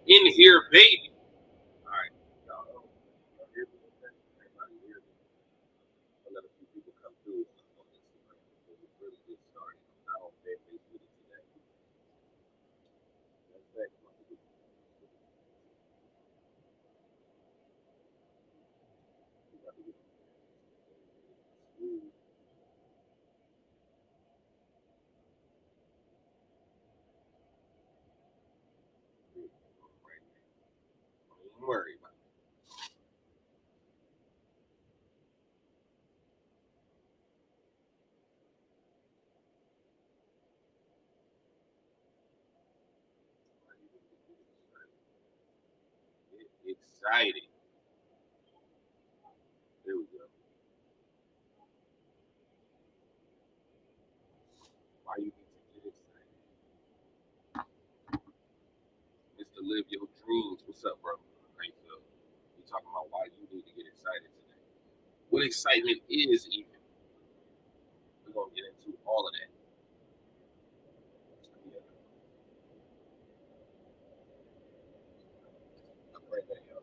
in here, baby. All right, y'all hear me? Okay? Everybody hear me? I'll let a few people come through on Instagram before we really get started. I'm not on fan base with it today. Matter of fact, I'm about to get we about to get right now. Don't even worry about it. Get excited. There we go. Why you need to get excited? It's to live your dreams. What's up, bro? How you feel? We talking about why you need to get excited today. What excitement is even? We're gonna get into all of that. Yeah, right there, yo.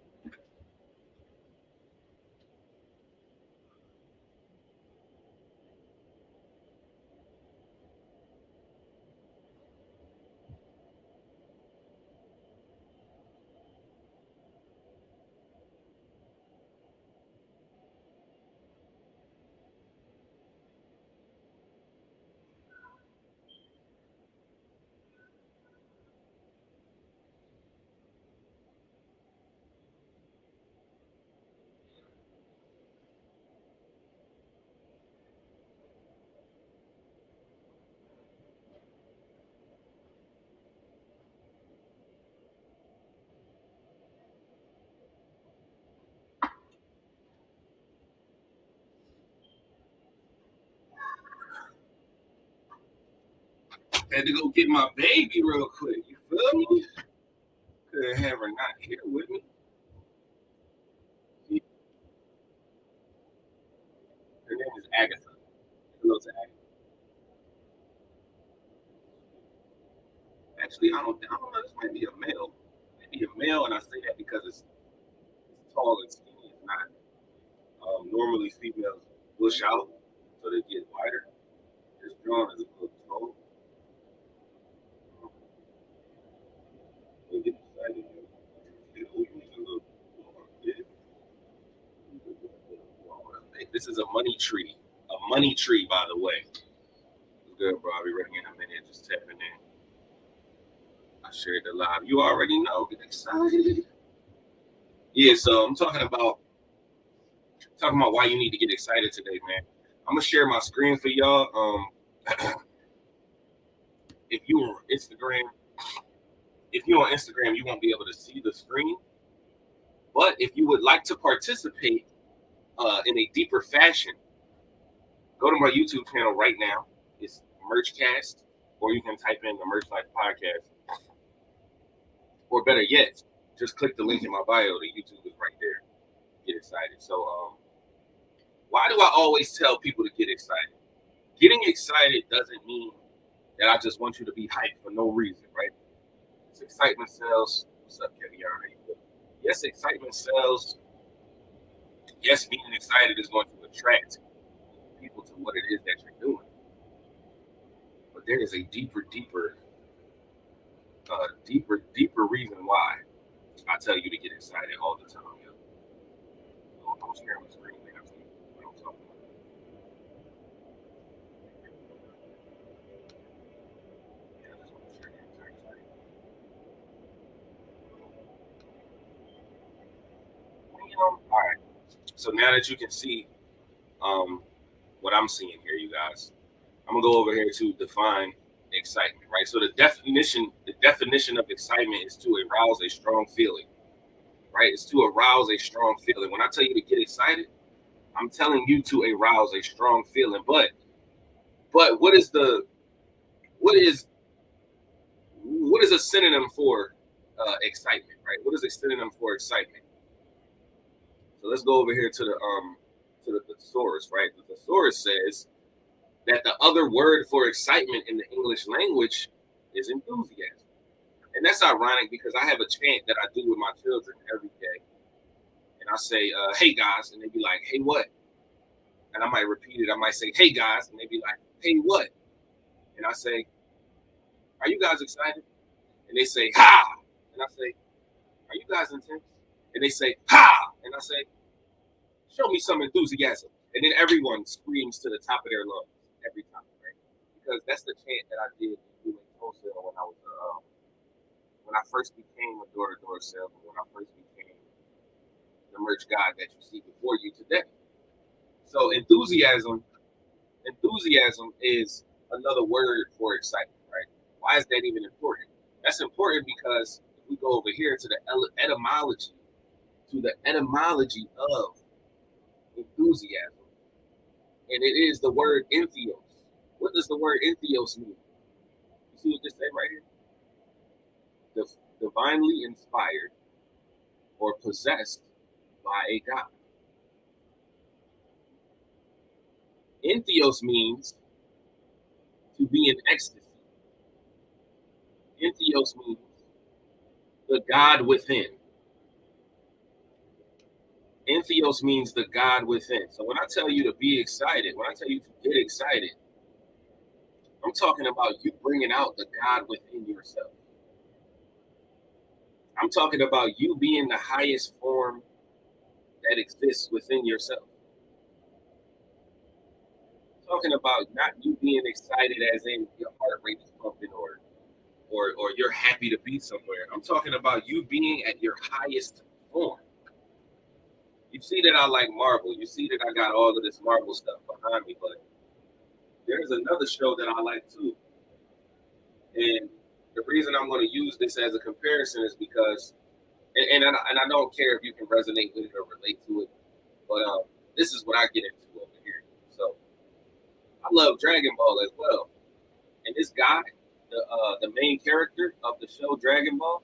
Had to go get my baby real quick. You feel me? Couldn't have her not here with me. Her name is Agatha. Hello to Agatha. Actually, I don't know. This might be a male. Maybe a male, and I say that because it's tall and skinny. It's not. Normally, females bush out so they get wider. This John is a little tall. They get excited. We need a little more. Yeah. This is a money tree. A money tree, by the way. Good, bro. I'll be ready in a minute. Just tapping in. I shared the live. You already know. Get excited. Yeah, so I'm talking about why you need to get excited today, man. I'm gonna share my screen for y'all. If you on Instagram, if you're on Instagram, you won't be able to see the screen. But if you would like to participate in a deeper fashion, go to my YouTube channel right now. It's Merchcast, or you can type in the Merch Life Podcast. Or better yet, just click the link in my bio. The YouTube is right there. Get excited. So, why do I always tell people to get excited? Getting excited doesn't mean that I just want you to be hyped for no reason, right? It's excitement sells. What's up, Kevin? How you feel? Yes, excitement sells. Yes, being excited is going to attract people to what it is that you're doing. But there is a deeper reason why I tell you to get excited all the time. Yo. I'm sharing my screen now, so what I'm talking about. Yeah, I just want to share the entire screen. All right. So now that you can see um, what I'm seeing here, you guys, I'm gonna go over here to define excitement, right? So the definition of excitement is to arouse a strong feeling, right? It's to arouse a strong feeling. When I tell you to get excited, I'm telling you to arouse a strong feeling. But what is what is a synonym for excitement, right? What is a synonym for excitement? So let's go over here to the thesaurus, right? The thesaurus says that the other word for excitement in the English language is enthusiasm. And that's ironic because I have a chant that I do with my children every day. And I say, hey guys, and they be like, hey what? And I might repeat it. I might say, hey guys, and they be like, hey what? And I say, are you guys excited? And they say, ha! And I say, are you guys intense? And they say, ha! And I say, show me some enthusiasm. And then everyone screams to the top of their lungs every time, right? Because that's the chant that I did in wholesale when I first became a door-to-door salesman, when I first became the merch guy that you see before you today. So enthusiasm is another word for excitement, right? Why is that even important? That's important because if we go over here to the etymology of enthusiasm, and it is the word entheos. What does the word entheos mean? You see what this say right here? Divinely inspired or possessed by a god. Entheos means to be in ecstasy. Entheos means the God within. Entheos means the God within. So when I tell you to be excited, when I tell you to get excited, I'm talking about you bringing out the God within yourself. I'm talking about you being the highest form that exists within yourself. I'm talking about not you being excited as in your heart rate is pumping or you're happy to be somewhere. I'm talking about you being at your highest form. You see that I like Marvel. You see that I got all of this Marvel stuff behind me, but there's another show that I like too. And the reason I'm going to use this as a comparison is because, and I don't care if you can resonate with it or relate to it, but this is what I get into over here. So I love Dragon Ball as well. And this guy, the main character of the show Dragon Ball,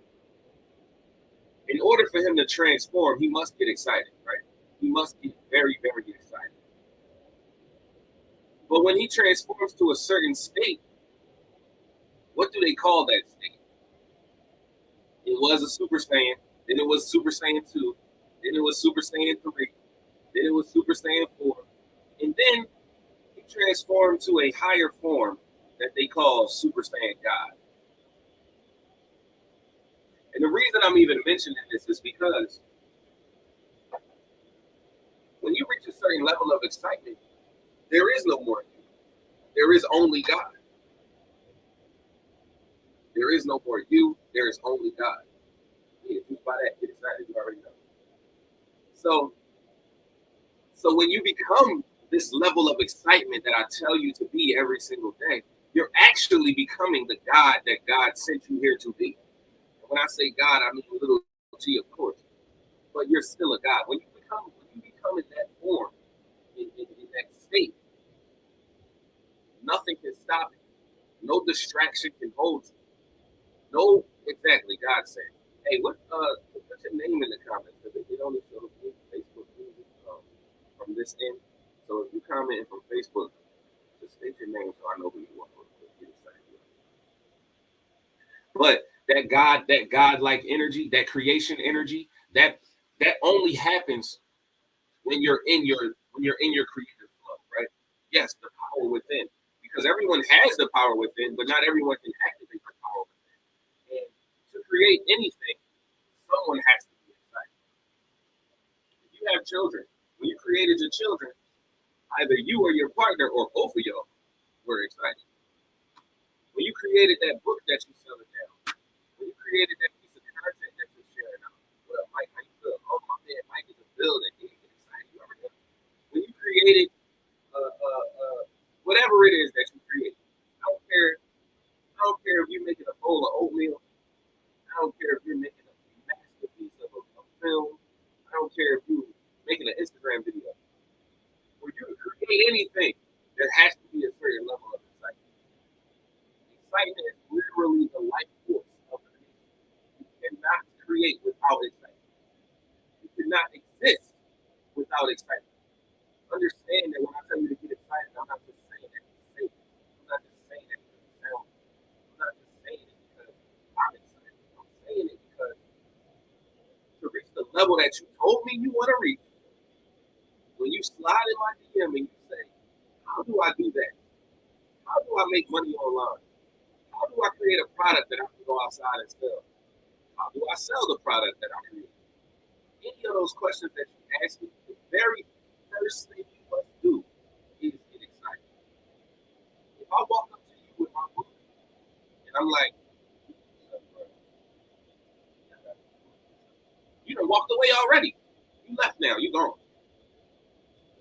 in order for him to transform, he must get excited, right? He must get very, very excited. But when he transforms to a certain state, what do they call that state? It was a Super Saiyan, then it was Super Saiyan 2, then it was Super Saiyan 3, then it was Super Saiyan 4, and then he transformed to a higher form that they call Super Saiyan God. And the reason I'm even mentioning this is because when you reach a certain level of excitement, there is no more you. There is only God. There is no more you. There is only God. Yeah, just by that, get excited. You already know. So when you become this level of excitement that I tell you to be every single day, you're actually becoming the God that God sent you here to be. And when I say God, I mean little G, of course. But you're still a God. When you become in that form, in that state, nothing can stop it. No distraction can hold you. No, exactly. God said, "Hey, put your name in the comments because it only shows me Facebook from this end. So if you comment from Facebook, just state your name so I know who you are." But that God-like energy, that creation energy, that only happens when you're in your creative flow, right? Yes, the power within, because everyone has the power within, but not everyone can activate the power within. And to create anything, someone has to be excited. If you have children, when you created your children, either you or your partner or both of y'all were excited. When you created that book that you selling down, when you created that piece of content that you're sharing out, well, Mike, how you feel? Oh, my man, Mike is a building. He get excited. You already know. When you created whatever it is that you create, I don't care. I don't care if you're making a bowl of oatmeal. I don't care if you're making a masterpiece of a film. I don't care if you're making an Instagram video. For you to create anything, there has to be a certain level of excitement. Excitement is literally the life force of creation. You cannot create without excitement. You cannot exist without excitement. Understand that when I tell you to get excited, I'm not just saying that to say it. I'm not just saying that because it sounds good. I'm not just saying it because I'm excited. level that you told me you want to reach, when you slide in my DM and you say, how do I do that? How do I make money online? How do I create a product that I can go outside and sell? How do I sell the product that I create? Any of those questions that you ask me, the very first thing you must do is get excited. If I walk up to you with my book and I'm like, you done walked away already. You left now. You gone.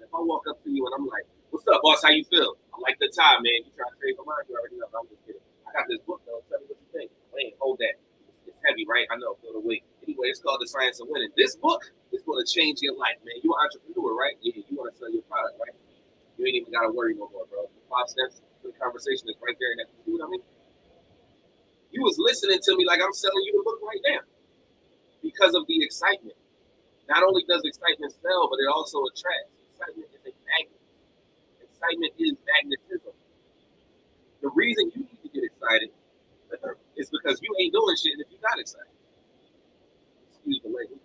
If I walk up to you and I'm like, what's up, boss? How you feel? I'm like, the time, man. You trying to trade my mind? You already know. I'm just kidding. I got this book, though. Tell me what you think. Man, hold that. It's heavy, right? I know. Feel the weight. Anyway, it's called The Science of Winning. This book is going to change your life, man. You're an entrepreneur, right? Yeah, you want to sell your product, right? You ain't even got to worry no more, bro. The 5 steps to the conversation is right there in that. You know what I mean? You was listening to me like I'm selling you the book right now because of the excitement. Not only does excitement sell, but it also attracts. Excitement is a magnet. Excitement is magnetism. The reason you need to get excited is because you ain't doing shit if you're not excited. Excuse the language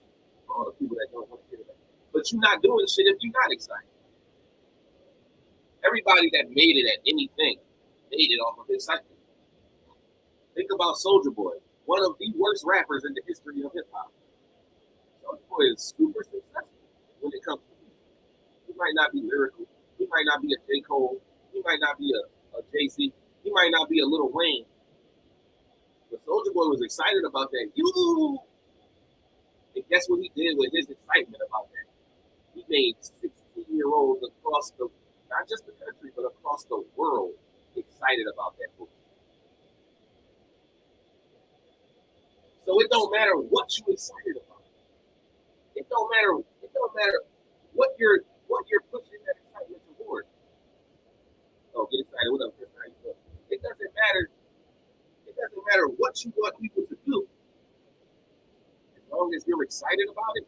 for all the people that don't want to hear that. But you're not doing shit if you're not excited. Everybody that made it at anything made it off of excitement. Think about Soulja Boy, one of the worst rappers in the history of hip hop. Soulja Boy is super successful when it comes to music. He might not be lyrical. He might not be a J. Cole. He might not be a Jay-Z. He might not be a Lil Wayne. But Soulja Boy was excited about that. And guess what he did with his excitement about that? He made 16-year-olds across not just the country, but across the world excited about that book. So it don't matter what you're excited about. It don't matter what you're pushing that excitement toward. Oh, get excited. What up, Chris? How you doing? It doesn't matter. It doesn't matter what you want people to do. As long as you're excited about it,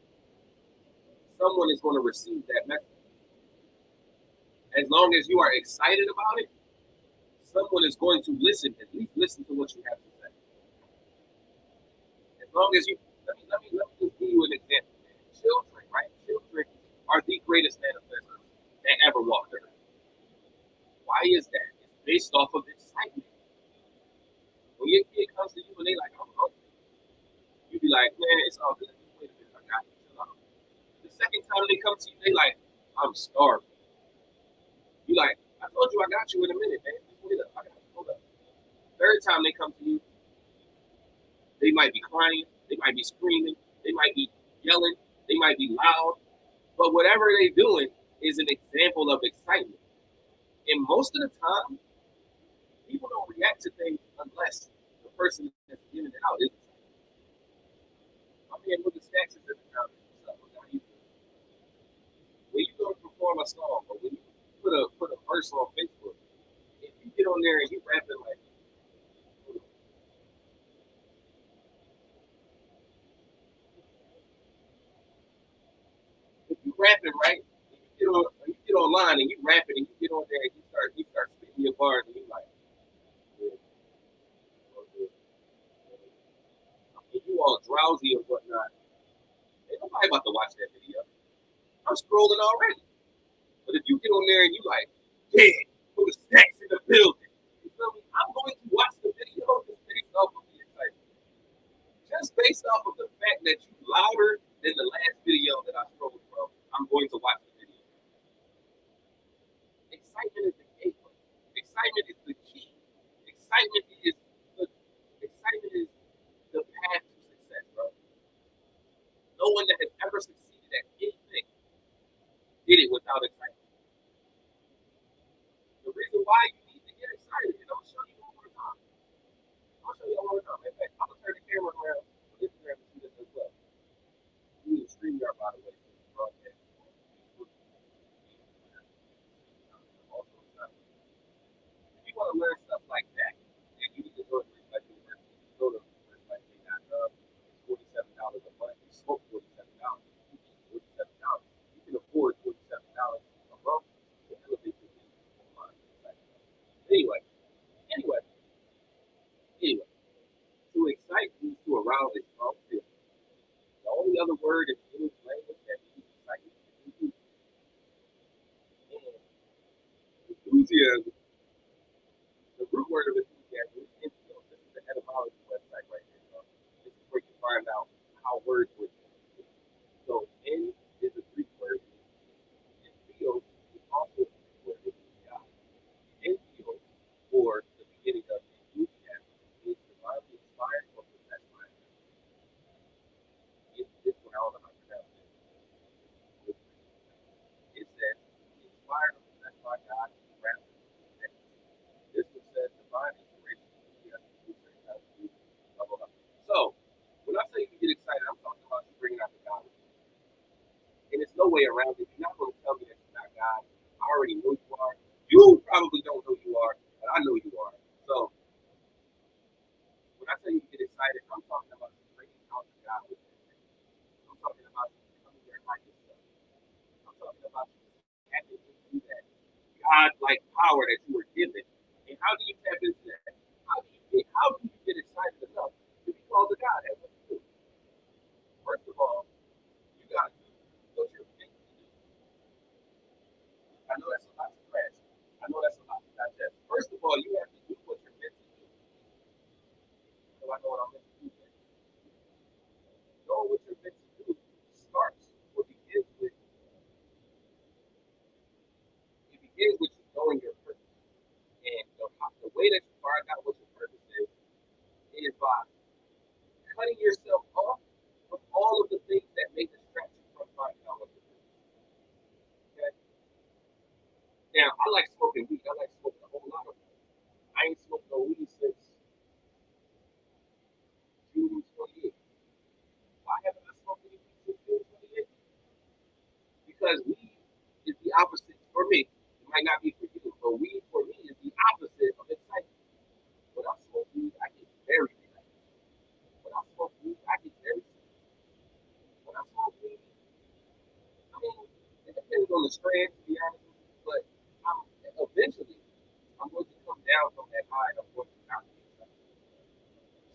someone is going to receive that message. As long as you are excited about it, someone is going to listen, at least listen to what you have to say. As long as you, let me just give you an example. Children, right? Children are the greatest manifestors that ever walked earth. Why is that? It's based off of excitement. When your kid comes to you and they like, I'm hungry, you be like, man, it's all good. Wait a minute, I got you. The second time they come to you, they like, I'm starving. You like, I told you I got you in a minute, man. Just wait up. I got you. Hold up. Third time they come to you, they might be crying, they might be screaming, they might be yelling, they might be loud, but whatever they're doing is an example of excitement. And most of the time, people don't react to things unless the person that's giving it out is excited. My man, look at stacks in the comments. When you go to perform a song, or when you put a verse on Facebook, if you get on there and you rapping like, if you rapping right, you get online and you rapping and you get on there and you start spitting your bars and you like, yeah, okay. And you all drowsy or whatnot. Ain't nobody about to watch that video. I'm scrolling already. But if you get on there and you like, yeah, put the stacks in the building, you feel me? I'm going to watch the video just based off of the excitement. Just based off of the fact that you louder than the last video that I scrolled from, I'm going to watch the video. Excitement is the gateway. Excitement is the key. Excitement is the path to success, bro. No one that has ever succeeded at anything did it without excitement. The reason why you need to get excited, and I'll show you one more time. I'll show you one more time. In fact, I'm gonna turn the camera around so Instagram can see this as well. You need to stream yard, by the way, for this broadcast. If you want to learn stuff like that, then you need to go to Respect University. Go to respectgov. It's $47 a month. You smoke $47. You eat $47. You can afford $47 a month to elevate your business online. Anyway, to excite means to arouse other word in English language that means excitement is enthusiasm. And enthusiasm, the root word of enthusiasm is entheos. This is the etymology website right here. So this is where you find out how words work. So N is a Greek word, and theos is also a Greek word, which is God. Entheos, or the beginning of enthusiasm, is divinely inspired or possessed by God. This one, I don't know how to pronounce it. It says, inspired or possessed by God, rather than text. This one says, divine inspiration, enthusiasm, research, attitude, blah, blah, blah. So, when I say you get excited, I'm talking about you bringing out the God. And there's no way around it. You're not going to tell me that you're not God. I already know you are. You probably don't know you are, but I know you are. So, when I tell you get excited, I'm talking about you bringing out the God with you. I'm talking about you becoming your highest self. I'm talking about you tapping into that God-like power that you were given. And how do you tap into that? How do you get excited enough to be called a God? That's what you do. First of all, you got to do what you're meant to do. I know that's a lot to grasp. I know that's a lot to digest. First of all, you have to do what you're meant to do. So I know what I'm meant to do. Know what you're meant to do starts or begins with you knowing your purpose. And the way that you find out what your purpose is by cutting yourself off from all of the things that may distract you from finding out what your purpose is. Okay? Now, I like smoking weed. I like smoking a whole lot of weed. I ain't smoked no weed since June 28th. Why haven't I smoked any weed since June 28th? Because weed is the opposite for me. It might not be for you, but weed for me is the opposite of excitement. When I smoke weed, I get very relaxed. When I smoke weed, I get very sick. When I smoke weed, I mean, it depends on the strand, to be honest with you, but eventually I'm going to come down from that high and I'm going to not be excited.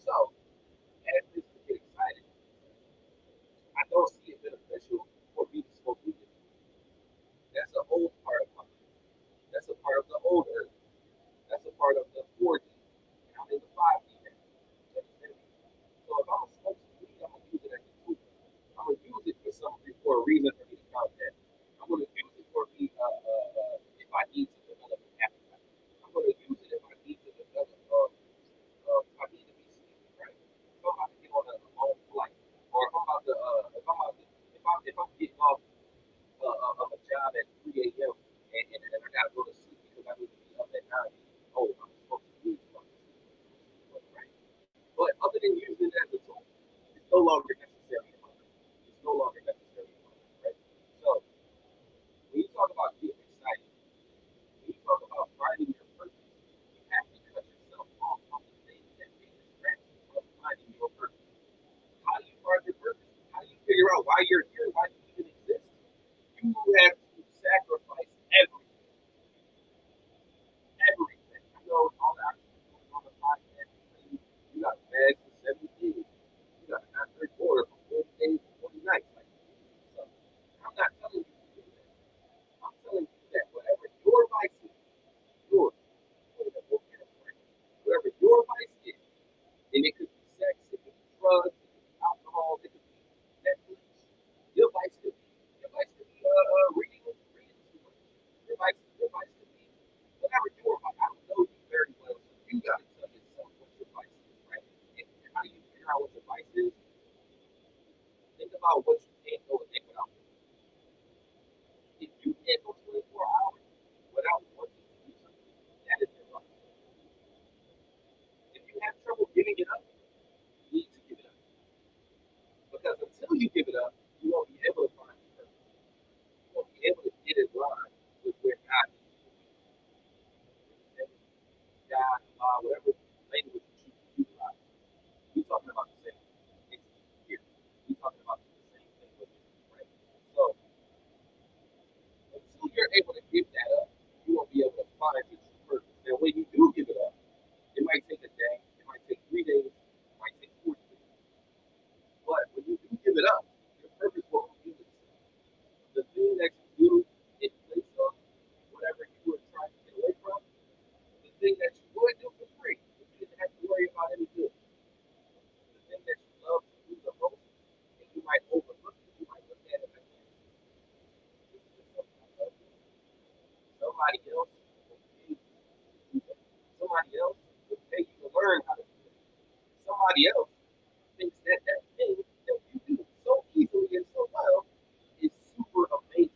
So, as this to get excited, I don't see it beneficial for me to smoke weed. That's an old part of my life. That's a part of the old earth. That's a part of the 4D. And I'm in the 5D now. So if I'm gonna smoke some weed, I'm gonna use it as a tool. I'm gonna use it for something for a reason for me to contact. I'm gonna use it for me if I need to develop an appetite. I'm gonna use it if I need to develop if I need to be sleepy, right? If I'm about to get on a long flight, or if I'm about to if I'm getting off of a job at 3 a.m. And I gotta go to sleep because I need to be up at 9. Oh, I'm supposed to use it, right? But other than using it as a tool, it's no longer necessary in my life. It's no longer necessary in my life, right? So when you talk about getting excited, when you talk about finding your purpose, you have to cut yourself off from the things that may distract you from finding your purpose. How do you find your purpose? How do you figure out why you're here, why you even exist? You have to sacrifice everything. Everything. I know all the actors on the podcast you got bags for 70 days. You got a not third quarter for 40 days, 40 nights. Like, so I'm not telling you to do that. I'm telling you that whatever your vice is, yours, whatever your vice is, and it could be sex, it could be drugs, it could be alcohol, it could be Netflix. Your vice could be reading too much. Your vice could be whatever your vice. I don't know you very well, so you got to tell yourself what your vice is, right? And how do you figure out what your vice is? Think about what you can't go a day without. If you can't go 24 hours without wanting to do something, that is your vice. If you have trouble giving it up, you need to give it up. Because until you give it up, you won't be able to find your purpose. You won't be able to get in line with where God needs you to be. God, whatever language you choose to utilize, we're talking about the same thing here. We're talking about the same thing with it, right? So until you're able to give that up, you won't be able to find your true purpose. Now, when you do give it up, it might take a day, it might take 3 days, it might take 40 days. But when you do give it up, somebody else will pay you to do that. Somebody else will pay you to learn how to do that. Somebody else thinks that that thing that you do so easily and so well is super amazing.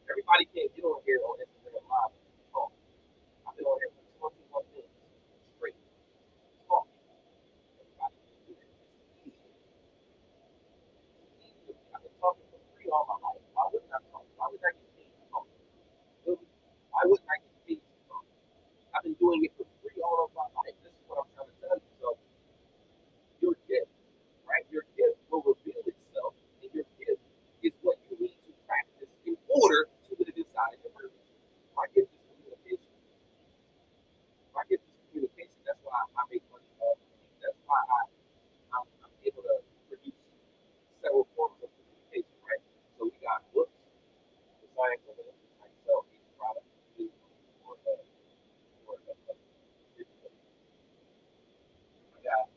Everybody can't get on here on Instagram Live and talk. I've been on here for 21 minutes straight talking. Everybody can do that. It's easy. It's easy. I've been talking for free all my life. Why wouldn't I talk? Why would I get paid to talk? Really? Why wouldn't I get paid to talk? I've been doing it for free all of my life. This is what I'm trying to tell you. So your gift, right? Your gift will reveal itself, and your gift is what you need to practice in order to put it inside your purpose. My gift is communication. My gift is communication. That's why I make money all the time. That's why I'm able to produce several forms of communication, right? So we got books, design for them, like sell each product, or digital. I got,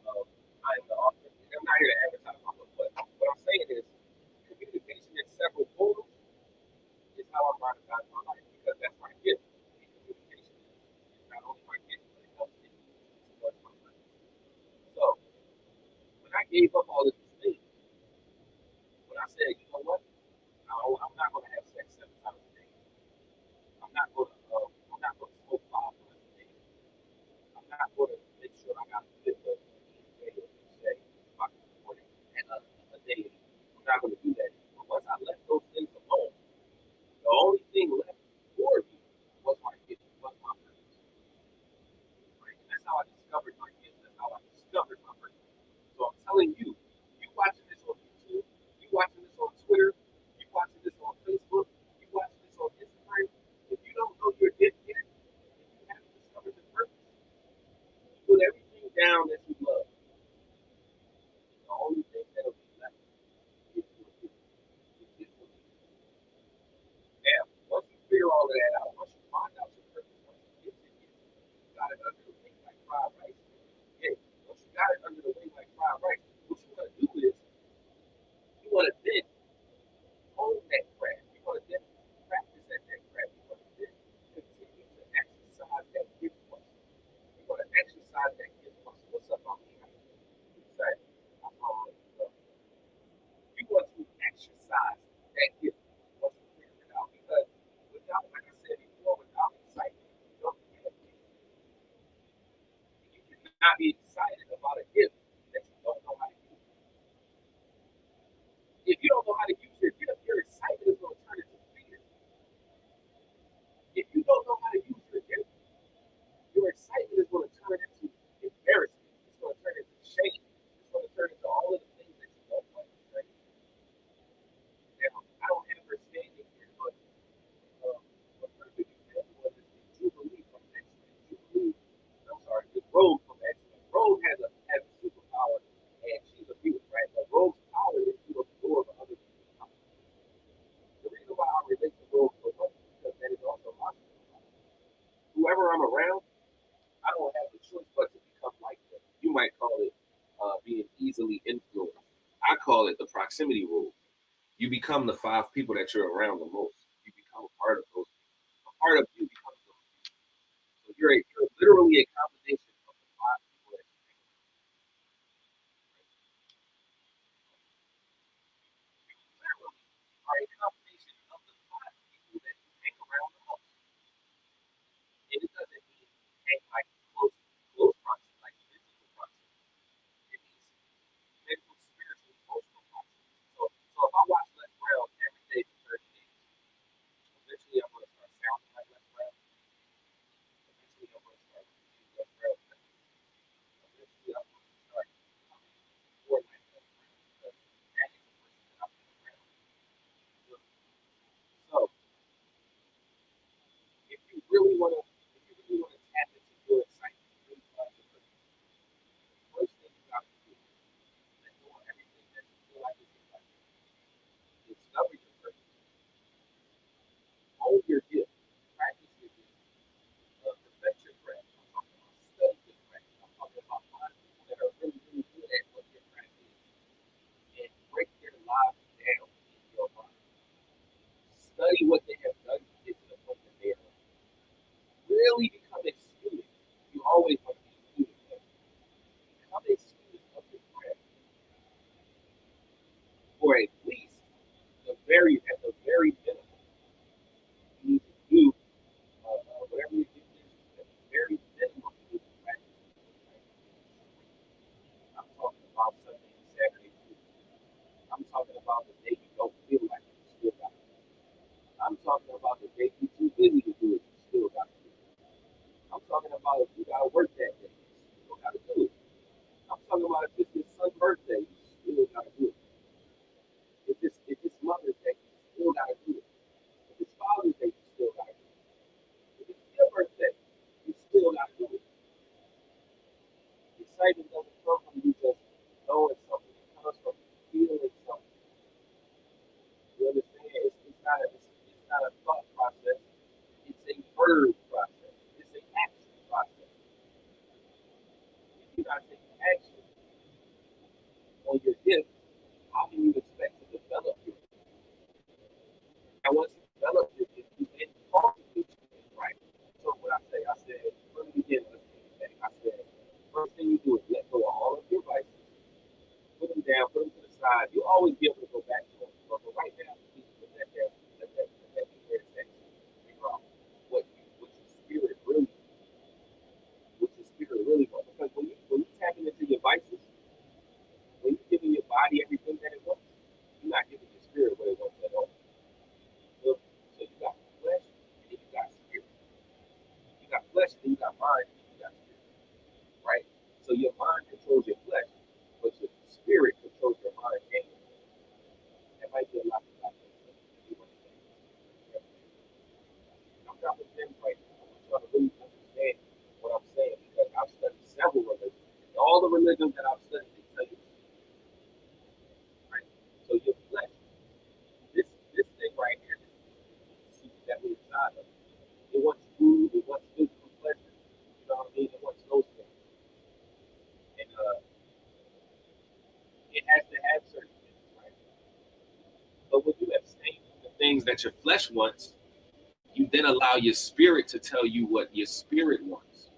I'm the author. I'm not here to advertise my book, but what I'm saying is communication in several forms is how I'm monetizing my life because that's my gift. And communication is not only my gift, but it helps me towards my life. So when I gave up all of these things, when I said, you know what, I'm not going to have sex 7 times a day. I'm not going to smoke 5 times a day. I'm not going to make sure I got to fit the EPA or say if I can afford it and a day. I'm not going to do that anymore. Once I left those things alone, the only thing left for me was my gift, was my purpose. Right? And that's how I discovered my gift. That's how I discovered my purpose. So I'm telling you, you watching this on YouTube, you watching this on Twitter, you watching this on Facebook, you watching this on Instagram. If you don't know your gift yet, if you haven't discovered your purpose, put everything down that you love. The only thing that'll be left is your gift. Your gift will be now. Once you figure all of that out, once you find out your purpose, once you get your gift, you got it under the wing like fried rice. Yeah. Once you got it under the wing like fried rice, what you want to do is you want to then own that craft. You want to then practice at that craft. You want to then continue to exercise that gift muscle. You want to exercise that gift muscle. What's up, I'm excited. I'm you want to exercise that gift once you figure it out. Because without, like I said before, without excitement, you don't have a gift. You cannot be excited about a gift that you don't know how to use. If you don't know how to use your gift, your excitement is going to turn into fear. If you don't know how to use your gift, your excitement is going to turn into embarrassment. It's going to turn into shame. It's going to turn into all of the things that you don't want to say. Now, I don't have her standing here, but what perfect example was is Jubilee from X-Men. Jubilee, I'm sorry, the Rogue from X-Men. Rogue has a superpower, and she's a mutant, right? But Rogue's power is to absorb other people's power. The reason why I relate to Rogue so much is because that is also my superpower. Whoever I'm around, I don't have the choice but to become like them. You might call it being easily influenced. I call it the proximity rule. You become the 5 people that you're around the most. You become a part of those. A part of you becomes those people. So you're literally a combination of the 5 people that you hang around. You literally are a combination of the 5 people that you hang around the most. And it doesn't mean hang like close proximity, like physical proximity. It means mental, spiritual, emotional proximity. So if I watch Les Brown every day for 30 days, at the very minimum, you need to do whatever you do at the very minimum. You need to practice. I'm talking about Sunday and Saturday too. I'm talking about the day you don't feel like it, you still got to do it. I'm talking about the day you're too busy to do it, you still got to do it. I'm talking about if you got to work that day, you still got to do it. I'm talking about if it's your son's birthday, you still got to do it. If it's Mother's Day, you still got to do it. If it's Father's Day, you still got to do it. If it's your birthday, you still got to do it. Excitement doesn't come from you just knowing something. It comes from feeling something. You understand? It's not a thought process. It's a verb process. It's an action process. If you're not taking action on your gift, how can you expect to develop your gift? And once you develop your gift, you then cultivate your gift, right? So what I said from the beginning, let's take it back. I said, first thing you do is let go of all of your vices, put them down, put them to the side. You'll always be able to go back to them. But right now, you need to put that down. Let that be where it's at. Figure out what your spirit really, wants. Because when you tapping into your vices, when you're giving your body everything that it wants, you're not giving your spirit what it wants at all. So you got flesh and then you got spirit. You got flesh and then you got mind and then you got spirit. Right? So your mind controls your flesh, but your spirit controls your mind and your flesh. That might be a lot of things. I'm dropping things right now. I want y'all to really understand what I'm saying because I've studied several religions. And all the religions that I've studied, they tell you this, right? So your flesh, this thing right here, this seed that we inside of, it wants food, it wants physical pleasure, you know what I mean? It wants those things. And it has to have certain things, right? But when you abstain from the things that your flesh wants, you then allow your spirit to tell you what your spirit wants.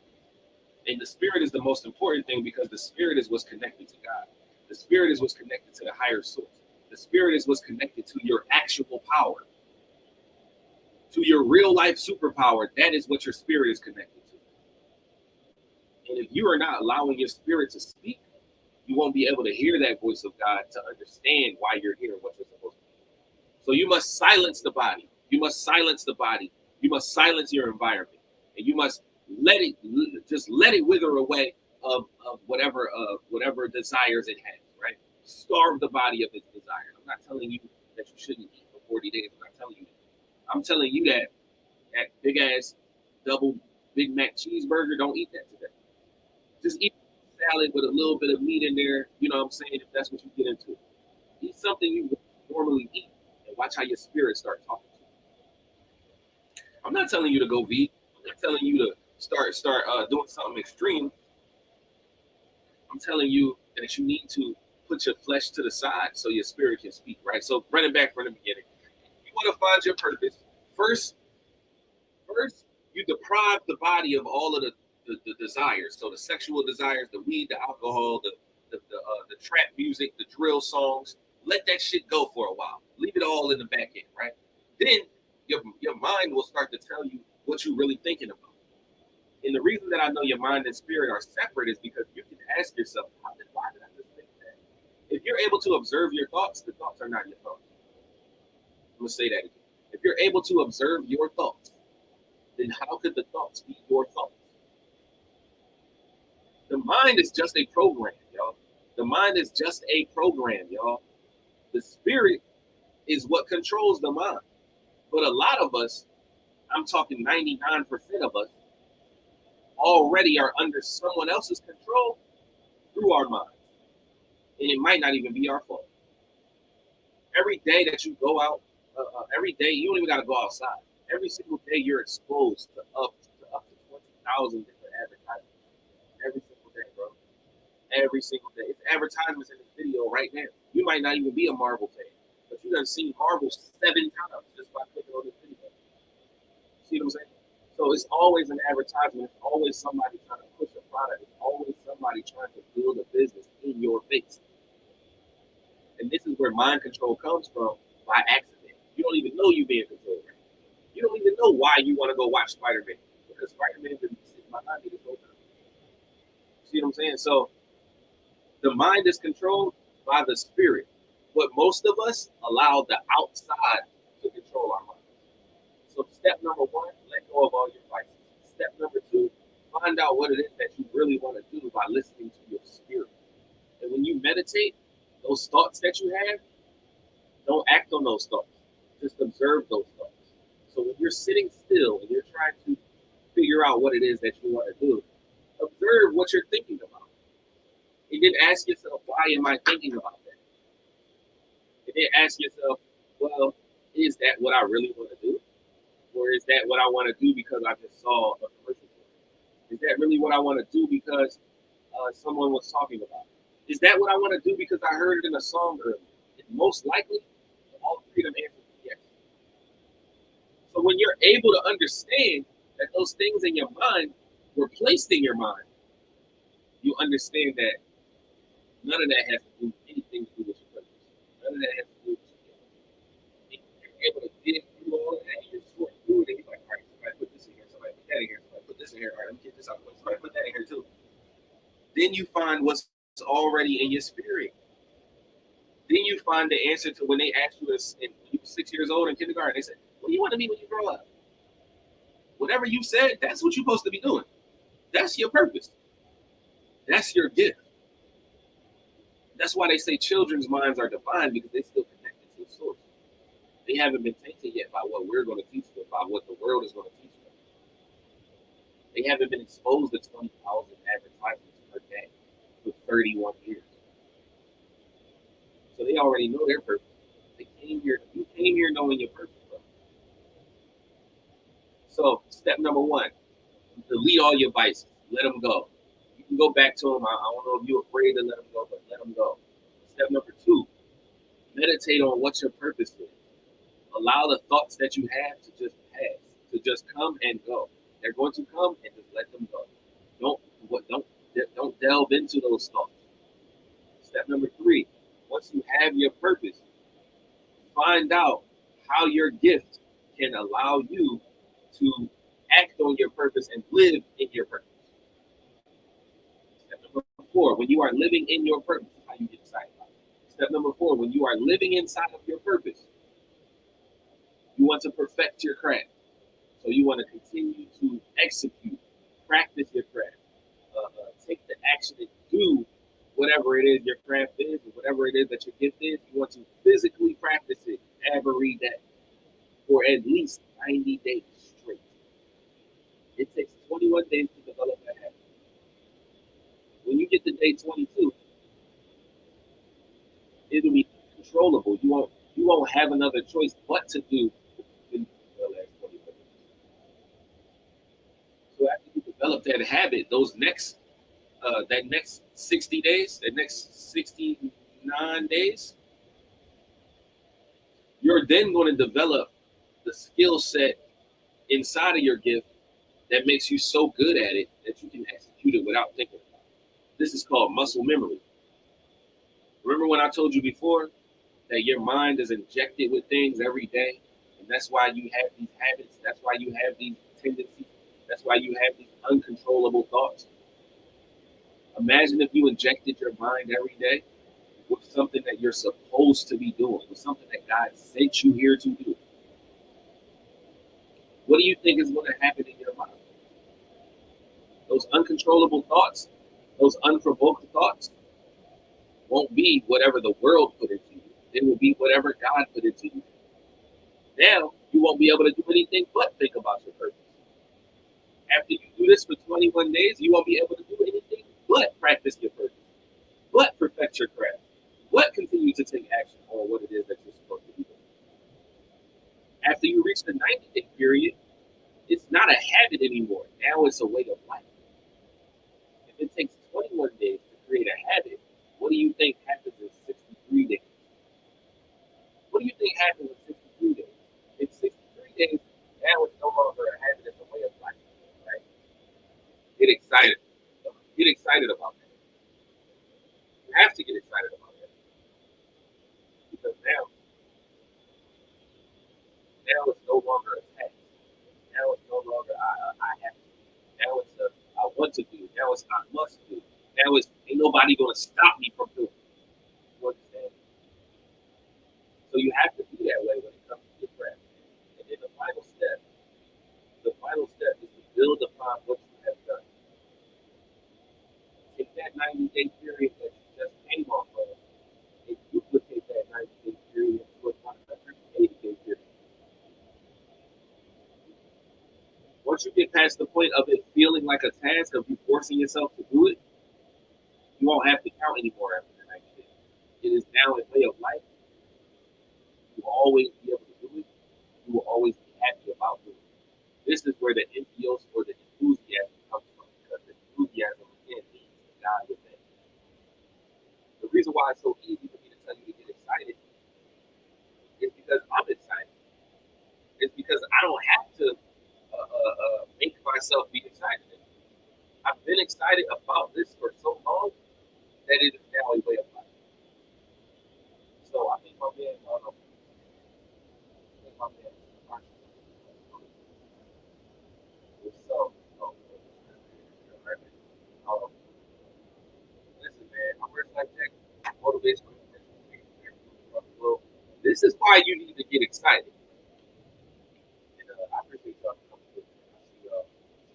And the spirit is the most important thing because the spirit is what's connected to God. The spirit is what's connected to the higher source. The spirit is what's connected to your actual power, to your real life superpower. That is what your spirit is connected to. And if you are not allowing your spirit to speak, you won't be able to hear that voice of God to understand why you're here and what you're supposed to do. So you must silence the body. You must silence the body. You must silence your environment. And you must let it wither away of whatever desires it has, right? Starve the body of its desires. I'm not telling you that you shouldn't eat for 40 days. I'm not telling you that. I'm telling you that big ass double Big Mac cheeseburger, don't eat that today. Just eat salad with a little bit of meat in there. You know what I'm saying? If that's what you get into, eat something you normally eat, and watch how your spirit start talking to you. I'm not telling you to go vegan. I'm not telling you to start doing something extreme. I'm telling you that you need to put your flesh to the side so your spirit can speak. Right. So running back from the beginning, you want to find your purpose first. First, you deprive the body of all of the desires. So the sexual desires, the weed, the alcohol, the trap music, the drill songs. Let that shit go for a while. Leave it all in the back end, right? Then your mind will start to tell you what you're really thinking about. And the reason that I know your mind and spirit are separate is because you can ask yourself, why did I just think that? If you're able to observe your thoughts, the thoughts are not your thoughts. I'm gonna say that again. If you're able to observe your thoughts, then how could the thoughts be your thoughts? The mind is just a program, y'all. The mind is just a program, y'all. The spirit is what controls the mind. But a lot of us, I'm talking 99% of us, already are under someone else's control through our minds. And it might not even be our fault. Every day that you go out, every day, you don't even got to go outside. Every single day you're exposed to up to 20,000 different advertisements. Every single day, bro. Every single day. It's advertisements in this video right now. You might not even be a Marvel fan, but you done seen Marvel 7 times just by clicking on this video. See what I'm saying? So it's always an advertisement. It's always somebody trying to push a product. It's always somebody trying to build a business in your face. And this is where mind control comes from by accident. don't even know you're being controlled right now. You don't even know why you want to go watch Spider-Man, because Spider-Man's been sitting behind me this whole time. See what I'm saying? So the mind is controlled by the spirit, but most of us allow the outside to control our mind. So step number one, let go of all your vices. Step number two, find out what it is that you really want to do by listening to your spirit. And when you meditate, those thoughts that you have, don't act on those thoughts. Just observe those thoughts. So when you're sitting still and you're trying to figure out what it is that you want to do, observe what you're thinking about. And then ask yourself, why am I thinking about that? And then ask yourself, well, is that what I really want to do? Or is that what I want to do because I just saw a commercial for it? Is that really what I want to do because someone was talking about it? Is that what I want to do because I heard it in a song earlier? And most likely, all three of them answers yes. So when you're able to understand that those things in your mind were placed in your mind, you understand that none of that has to do anything to do with your purpose. None of that has to do with your gift. You're able to dig through all of that, and you're sorting through it, and you're like, all right, somebody put this in here, somebody put that in here, somebody put this in here, all right, let me get this out, somebody put that in here too. Then you find what's already in your spirit. Then you find the answer to when they asked you, when you were 6 years old in kindergarten, they said, what do you want to be when you grow up? Whatever you said, that's what you're supposed to be doing. That's your purpose. That's your gift. That's why they say children's minds are divine, because they're still connected to the source. They haven't been tainted yet by what we're going to teach them, by what the world is going to teach them. They haven't been exposed to 20,000 advertisements per day for 31 years. So they already know their purpose. They came here. You came here knowing your purpose, bro. So step number one, delete all your vices. Let them go. You can go back to them. I don't know if you're afraid to let them go, but let them go. Step number two, meditate on what your purpose is. Allow the thoughts that you have to just pass, to just come and go. They're going to come, and just let them go. Don't delve into those thoughts. Step number three, once you have your purpose, find out how your gift can allow you to act on your purpose and live in your purpose. Step number four, when you are living in your purpose, how you get excited about it. Step number four, when you are living inside of your purpose, you want to perfect your craft. So you want to continue to execute, practice your craft, take the action and do whatever it is your craft is, or whatever it is that your gift is. You want to physically practice it every day for at least 90 days straight. It takes 21 days to develop that habit. When you get to day 22, it'll be controllable. You won't have another choice but to do the last 21 days. So after you develop that habit, that next 60 days, that next 69 days, you're then going to develop the skill set inside of your gift that makes you so good at it that you can execute it without thinking about it. This is called muscle memory. Remember when I told you before that your mind is injected with things every day, and that's why you have these habits, that's why you have these tendencies, that's why you have these uncontrollable thoughts. Imagine if you injected your mind every day with something that you're supposed to be doing, with something that God sent you here to do. What do you think is going to happen in your mind? Those uncontrollable thoughts, those unprovoked thoughts, won't be whatever the world put into you. It will be whatever God put into you. Now, you won't be able to do anything but think about your purpose. After you do this for 21 days, you won't be able to do anything but practice your purpose, but perfect your craft, but continue to take action on what it is that you're supposed to be doing. After you reach the 90-day period, it's not a habit anymore. Now it's a way of life. If it takes 21 days to create a habit, what do you think happens in 63 days? What do you think happens in 63 days? In 63 days, now it's no longer a habit, it's a way of life, right? Get excited. Get excited about that. You have to get excited about that. Because now nobody gonna stop me from doing it. You understand? So you have to be that way when it comes to your craft. And then the final step is to build upon what you have done. Take that 90-day period that you just came off of and duplicate that 90-day period into a 180-day period. Once you get past the point of it feeling like a task, of you forcing yourself to do it, you won't have to count anymore after the 90 days. It is now a way of life. You will always be able to do it. You will always be happy about doing it. This is where the entheos or the enthusiasm comes from, because the enthusiasm again means the God within. The reason why it's so easy for me to tell you to get excited is because I'm excited. It's because I don't have to make myself be excited. I've been excited about this for so long that it is now a way of life. So I think my man, so, um, listen, man, I'm rich like that. Motivational. This is why you need to get excited.